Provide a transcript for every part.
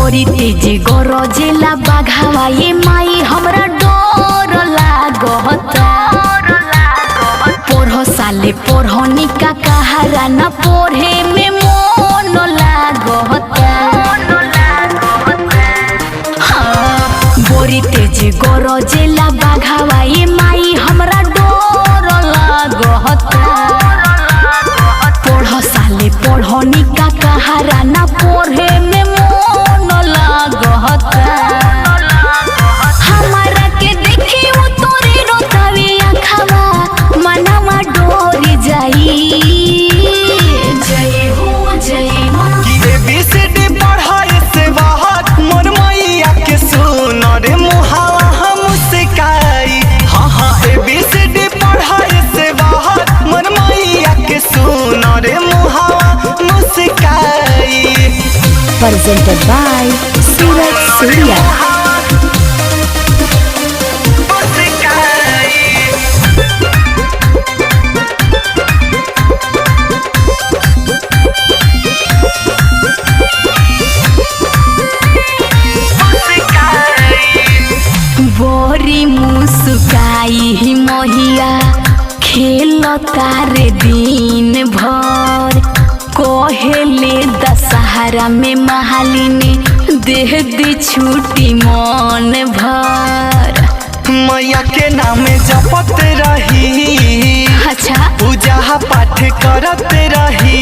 बोरी तेज गरजेला बाघावा ये माई हमरा डर लागता। पढ़ो साले पढ़नी का कहारा न पढ़े में मन लागता। बोरी तेज गरजेला बाघावा ये माई हमरा डर लागता। पढ़ो साले पढ़नी का कहारा न पढ़े में मन लागता। हमारा के देखे वो तोरे रोतावे आँखवा मनवा डोरी जाई। जय हो जय माँ कि ABCD पढ़ाए से बाहर मोर मैया के सुन रे मुहावा हम सिखाई। हाँ हाँ ABCD पढ़ाए से बाहर मोर मैया के सुन रे मुहावा मुस्काई। Presented by Suraj Surya। बोरी मुस्काई मोहिया खेल तारे दिन भर। कोहेले दशहरा में महालिनी देह दी छुट्टी मन भर। मैया के नाम जपत रही। अच्छा पूजा पाठ करत रही।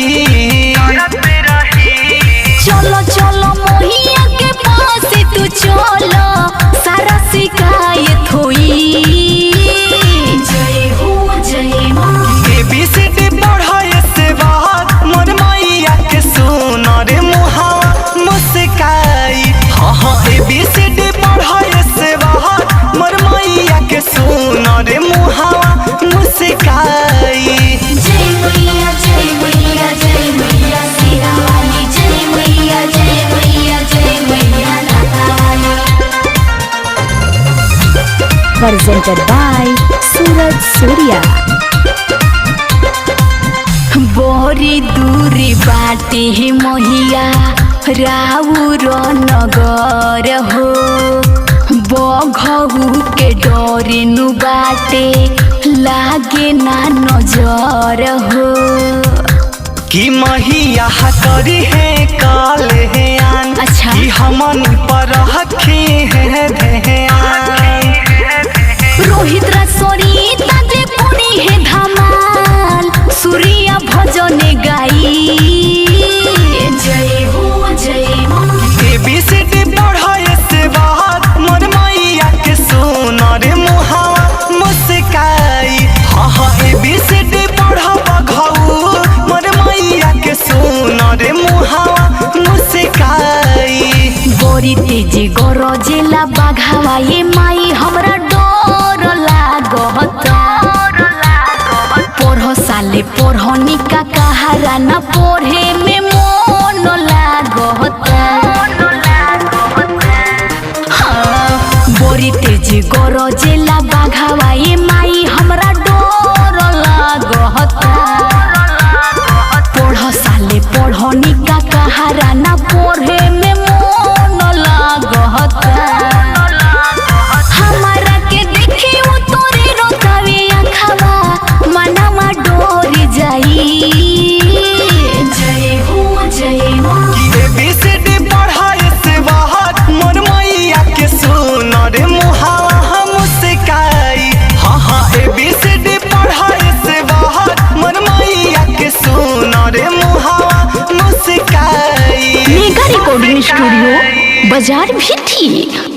चलो चलो मोहिया के पास तू चलो सारा शिकायत होई। जय हो जय माँ ABCD पढ़ाए से बाहर मोर मैया के सुन रे मुहावा मुस्काई। हाँ हाँ ABCD पढ़ाए से बाहर मोर मैया के सुन रे मुहावा मुस्काई। जय मैया जय मैया जय मैया सीरा वाली। जय मैया जय मैया जय मैया लाली। Presented by Suraj Surya। बोरी दूरी बाटे मोहिया राउर नगर हो। बघऊ के डरे नु बाटे लागे ना नजर हो। कि मैया करी है काल है आन। अच्छा। कि हमन पर रखी है ध्यान। रोहित रसोरी ताजे पुरी है धमाल सूर्या भजन गाई। जय हो जय माँ ABCD पढ़ाए से बाहर मोर मैया के सुन रे मुहावा मुस्काई। हाँ हाँ ABCD पढ़ावा घऊ मोर मैया के सुन रे मुहावा मुस्काई। बोरी तेज गरजेला बाघावा ये माई हमरा डर लागता। पढ़ो साले पढ़नी का कहारा न पढ़े में मन लागता। बोरी तेज गरजेला बाघावा ये माई हमरा डर लागता। पढ़ो साले पढ़नी का कहारा न पढ़े में मन लागता। हमारा के देखे वो तोरे रोतावे आँखवा मनवा डोरी जाई। जय हो जय माँ कि ABCD पढ़ाए से बाहर मोर मैया के सुन रे मुहावा हम सिखाई। हाँ हाँ ABCD पढ़ाए से बाहर मोर मैया के सुन रे मुहावा मुस्काई। मेगा रिकॉर्डिंग स्टूडियो बाजार भी ठीक।